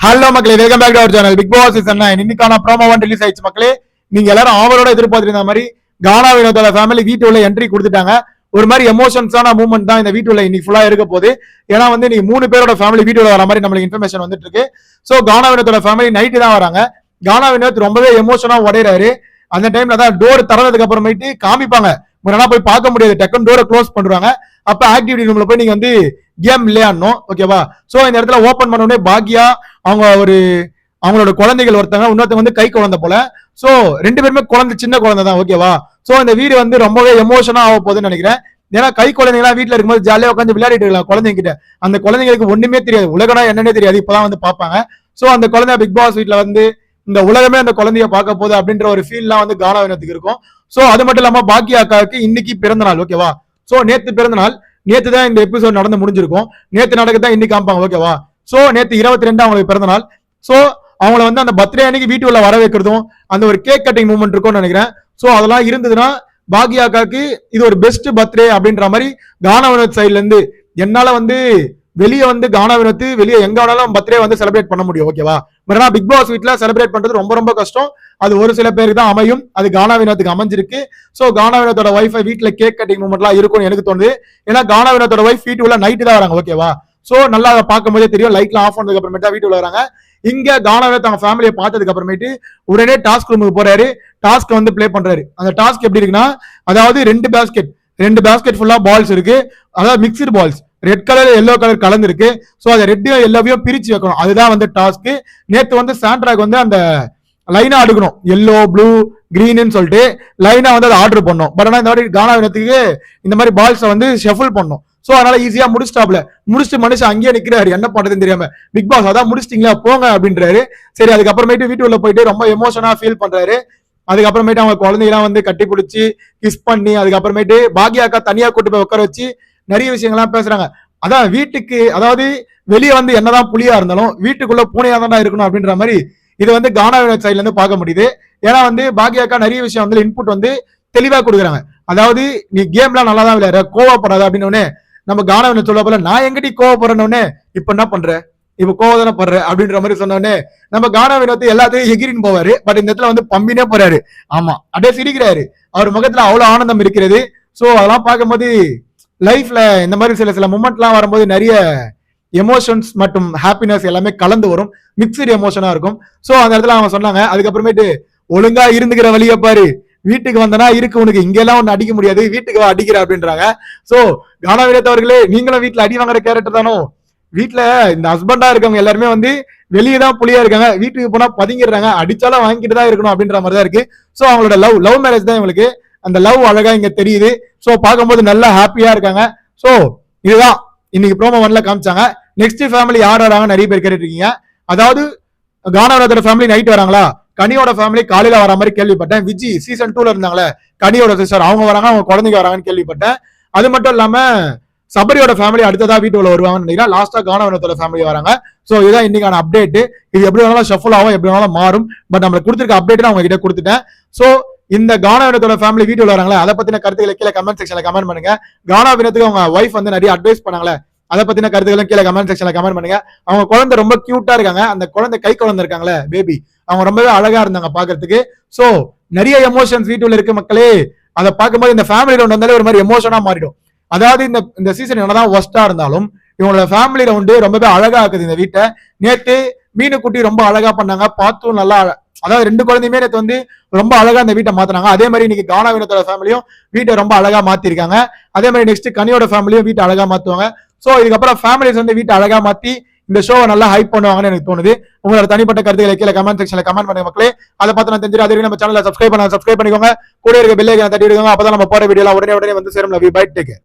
Hello மக்களே, welcome back to our channel. Bigg Boss season 9 இன்னைக்கான promo 1 release ஆயிடுச்சு மக்களே. நீங்க எல்லாரும் ஆவலோட எதிர்பார்த்திருந்த மாதிரி கானா வினோதோட ஃபேமிலி வீட்டுள்ள என்ட்ரி கொடுத்துட்டாங்க. ஒரு மாதிரி எமோஷன்ஸான மூவ்மெண்ட் தான் இந்த வீட்டுள்ள இன்னைக்கு ஃபுல்லா இருக்க போகுது. ஏன்னா வந்து நீங்க 3 பேரோட ஃபேமிலி வீட்டுல வர மாதிரி நம்மளுக்கு இன்ஃபர்மேஷன் வந்துட்டு இருக்கு. சோ கானா வினோதோட ஃபேமிலி நைட்டு தான் வராங்க. கானா வினோத் ரொம்பவே எமோஷனா உடையறாரு. அந்த டைம்ல தான் டோர் திறந்ததுக்கு அப்புறமேட்டு காமிப்பாங்க. முன்னாடி போய் பார்க்க முடியாது, டக்குன்னு டோரை க்ளோஸ் பண்றாங்க. அப்ப ஆக்டிவிட்டி ரூம்ல போய் நீங்க வந்து கேம் விளையாடணும், ஓகேவா? சோ இந்த இடத்துல ஓபன் பண்ண உடனே பாக்யா அவங்களோட குழந்தைகள் ஒருத்தவங்க, இன்னொருத்தவங்க வந்து கை குழந்தை போல. சோ 2 பேருமே குழந்தை, சின்ன குழந்தை தான், ஓகேவா? சோ இந்த வீடு வந்து ரொம்பவே எமோஷனா ஆக போகுதுன்னு நினைக்கிறேன். ஏன்னா கை குழந்தைங்களாம் வீட்டுல இருக்கும்போது ஜாலியா உட்காந்து விளையாடிட்டு இருக்கலாம் குழந்தைங்க கிட்ட. அந்த குழந்தைங்களுக்கு ஒண்ணுமே தெரியாது, உலகனா என்னன்னே தெரியாது, இப்பதான் வந்து பார்ப்பாங்க. சோ அந்த குழந்தை பிக் பாஸ் வீட்டுல வந்து இந்த உலகமே அந்த குழந்தைய பார்க்க போகுது அப்படின்ற ஒரு ஃபீல்லாம் வந்து கானா வினோத்துக்கு இருக்கும். சோ அது மட்டும் இல்லாம பாக்கியா அக்காவுக்கு இன்னைக்கு பிறந்த நாள், ஓகேவா? சோ நேத்து பிறந்த நாள், நேத்து தான் இந்த எபிசோட் நடந்து முடிஞ்சிருக்கும். நேத்து நடக்கதான் இன்னைக்கு காமிப்பாங்க, ஓகேவா? சோ நேத்து 22 அவங்களுக்கு பிறந்த நாள். சோ அவங்கள வந்து அந்த பர்த்டே அன்னைக்கு வீட்டுல வர வைக்கிறதும் அந்த ஒரு கேக் கட்டிங் மூவ்மெண்ட் இருக்கும்னு நினைக்கிறேன். சோ அதெல்லாம் இருந்ததுன்னா பாக்யாக்காக்கு இது ஒரு பெஸ்ட் பர்த்டே அப்படின்ற மாதிரி கானா வினோத் சைட்ல இருந்து என்னால வந்து வெளியே வந்து கானா வினோத் வெளியே எங்க வேணாலும் பர்த்டே வந்து செலிப்ரேட் பண்ண முடியும், ஓகேவா? பட் ஆனா பிக் பாஸ் வீட்ல செலிப்ரேட் பண்றது ரொம்ப ரொம்ப கஷ்டம். அது ஒரு சில பேருக்கு தான் அமையும். அது கானா வினோத்துக்கு அமைஞ்சிருக்கு. சோ கானா வினோத்தோட வைஃபை வீட்டுல கேக் கட்டிங் மூவ்மெண்ட்லாம் இருக்கும்னு எனக்கு தோணுது. ஏன்னா கானா வினோத்தோட வைஃப் வீட்டுல நைட்டு தான் வராங்க, ஓகேவா? சோ நல்லா அதை பார்க்கும் போதே தெரியும். லைட்லாம் ஆஃப் பண்ணதுக்கு அப்புறமேட்டா வீட்டுல வராங்க. இங்க கானா வினோத் அவங்க ஃபேமிலியை பார்த்ததுக்கு அப்புறமேட்டு உடனே டாஸ்க் ரூமுக்கு போறாரு. டாஸ்க் வந்து பிளே பண்றாரு. அந்த டாஸ்க் எப்படி இருக்குன்னா, அதாவது 2 பேஸ்கெட் ஃபுல்லா பால்ஸ் இருக்கு. அதாவது mixed balls, red colour yellow colour கலந்து இருக்கு. சோ அதை ரெட்டையும் எல்லோவையும் பிரிச்சு வைக்கணும். அதுதான் வந்து டாஸ்க். நேத்து வந்து சாண்ட்ராக் வந்து அந்த லைனா அடுக்கணும், எல்லோ ப்ளூ கிரீன்னு சொல்லிட்டு லைனா வந்து அதை ஆர்டர் பண்ணோம். பட் ஆனா இந்த மாதிரி கானா வினோத்துக்கு இந்த மாதிரி பால்ஸை வந்து ஷஃபிள் பண்ணும். சோ அதனால ஈஸியா முடிச்சுட்டு மனுஷன் அங்கேயே நிக்கிறாரு, என்ன பண்றதுன்னு தெரியாம. பிக் பாஸ் அதான் முடிச்சிட்டீங்களா போங்க அப்படின்றாரு. சரி, அதுக்கப்புறமேட்டு வீட்டுக்குள்ள போயிட்டு ரொம்ப எமோஷனா ஃபீல் பண்றாரு. அதுக்கப்புறமேட்டு அவங்க குழந்தைகளாம் வந்து கட்டி பிடிச்சி கிஸ் பண்ணி, அதுக்கப்புறமேட்டு பாக்யாக்கா தனியா கூட்டு போய் உட்கார வச்சு நிறைய விஷயங்கள்லாம் பேசுறாங்க. அதான் வீட்டுக்கு, அதாவது வெளியே வந்து என்னதான் புலியா இருந்தாலும் வீட்டுக்குள்ள பூனையா தான் இருக்கணும் அப்படின்ற மாதிரி இது வந்து கானா வினோத் சைட்ல இருந்து பார்க்க முடியுது. ஏன்னா வந்து பாக்யாக்கா நிறைய விஷயம் வந்து இன்புட் வந்து தெளிவா கொடுக்குறாங்க. அதாவது நீ கேம்லாம் நல்லா தான் விளையாடுற, கோவப்படாத அப்படின்னு நம்ம கானா வினோத் சொல்ல போல, நான் எங்கடி கோவப்படுறேன்னு இப்ப என்ன பண்ற, இப்ப கோவதானே படுற அப்படின்ற மாதிரி சொன்னோடனே நம்ம கானா வினோத் எல்லாத்தையும் எகிரின்னு போவாரு. பட் இந்த இடத்துல வந்து பம்பினே போறாரு. ஆமா, அப்படியே சிரிக்கிறாரு. அவர் முகத்துல அவ்வளவு ஆனந்தம் இருக்கிறது. சோ அதெல்லாம் பார்க்கும்போது லைஃப்ல இந்த மாதிரி சில மூமெண்ட்லாம் வரும்போது நிறைய எமோஷன்ஸ் மற்றும் ஹாப்பினஸ் எல்லாமே கலந்து வரும். மிக்சடு எமோஷனா இருக்கும். சோ அந்த இடத்துல அவங்க சொன்னாங்க, அதுக்கப்புறமேட்டு ஒழுங்கா இருந்துக்கிற வழிய பாரு, வீட்டுக்கு வந்தனா இருக்கு உனக்கு, இங்க எல்லாம் ஒண்ணு அடிக்க முடியாது, வீட்டுக்கு அடிக்கிற அப்படின்றாங்க. சோ கானா வினோத் அவர்களே, நீங்களும் வீட்டுல அடி வாங்குற கேரக்டர் தானோ? வீட்டுல இந்த ஹஸ்பண்டா இருக்கவங்க எல்லாருமே வந்து வெளியே தான் புலியா இருக்காங்க, வீட்டுக்கு போனா பதுங்கிடுறாங்க, அடிச்சாலும் வாங்கிட்டு தான் இருக்கணும் அப்படின்ற மாதிரி தான் இருக்கு. சோ அவங்களோட லவ் மேரேஜ் தான் இவங்களுக்கு. அந்த லவ் அழகா இங்க தெரியுது. சோ பார்க்கும்போது நல்லா ஹாப்பியா இருக்காங்க. சோ இதுதான் இன்னைக்கு ப்ரோமோ 1ல காமிச்சாங்க. நெக்ஸ்ட் ஃபேமிலி யார் வராங்க நிறைய பேர் கேட்டுட்டு இருக்கீங்க. அதாவது கானா வினோத்தோட ஃபேமிலி நைட் வராங்களா, கனியோட ஃபேமிலி காலையில வர மாதிரி கேள்விப்பட்டேன். விஜி சீசன் 2ல இருந்தாங்களே கனியோட சிஸ்டர், அவங்க வராங்க, அவங்க குழந்தைங்க வராங்கன்னு கேள்விப்பட்டேன். அது மட்டும் இல்லாம சபரியோட ஃபேமிலி அடுத்ததா வீட்டுல வருவாங்கன்னு நினைக்கிறேன். லாஸ்டா கானா வினோத்தோட ஃபேமிலி வராங்க. சோ இதுதான் இன்னைக்கான அப்டேட். இது எப்படி வேணாலும் ஷஃபிள் ஆகும், எப்படி வேணாலும் மாறும். பட் நம்மளுக்கு கொடுத்துருக்க அப்டேட் நான் உங்ககிட்ட கொடுத்துட்டேன். சோ இந்த கானா வினோத்தோட ஃபேமிலி வீட்டுல வராங்களே, அதை பத்தின கருத்துக்களை கீழே கமெண்ட் செக்ஷன்ல கமெண்ட் பண்ணுங்க. கானா வினோத்துக்கு அவங்க வைஃப் வந்து நிறைய அட்வைஸ் பண்ணாங்களே, அதை பத்தின கருத்துக்களும் கீழே கமெண்ட் செக்ஷன்ல கமெண்ட் பண்ணுங்க. அவங்க குழந்தை ரொம்ப கியூட்டா இருக்காங்க. அந்த குழந்தை கை குழந்தை இருக்காங்களே பேபி, அவங்க ரொம்பவே அழகா இருந்தாங்க பாக்குறதுக்கு. சோ நிறைய எமோஷன்ஸ் வீட்டுல இருக்கு மக்களே. அதை பார்க்கும்போது இந்த ஃபேமிலி ரவுண்ட் வந்தாலே ஒரு மாதிரி எமோஷனா மாறிடும். அதாவது இந்த சீசன் என்னதான் ஒஸ்டா இருந்தாலும் இவங்களோட ஃபேமிலி ரவுண்டு ரொம்பவே அழகா இருக்குது இந்த வீட்டை. நேத்து மீனுக்குட்டி ரொம்ப அழகா பண்ணாங்க, பார்த்தும் நல்லா. அதாவது 2 குழந்தையுமே நேற்று வந்து ரொம்ப அழகா இந்த வீட்டை மாத்தினாங்க. அதே மாதிரி இன்னைக்கு கானா வினோத்தோட ஃபேமிலியும் வீட்டை ரொம்ப அழகா மாத்திருக்காங்க. அதே மாதிரி நெக்ஸ்ட் கனியோட ஃபேமிலியும் வீட்டை அழகா மாத்துவாங்க. சோ இதுக்கப்புறம் ஃபேமிலிஸ் வந்து வீட்டை அழகா மாத்தி இந்த ஷோவை நல்லா ஹைப் பண்ணுவாங்கன்னு எனக்கு தோணுது. உங்களோட தனிப்பட்ட கருத்துக்களை கீழே கமெண்ட் செக்ஷன்ல கமெண்ட் பண்ணுங்க மக்களே. அதை பார்த்து நான் தெரிஞ்சுட்டு அதே நம்ம சேனலை சப்ஸ்கிரைப் பண்ணிக்கோங்க. கூட இருக்க பெல் ஐகானை தட்டி விடுங்க. அப்பதான் நம்ம போற வீடியோலாம் உடனே வந்து சேரும். Love you, bye, take care.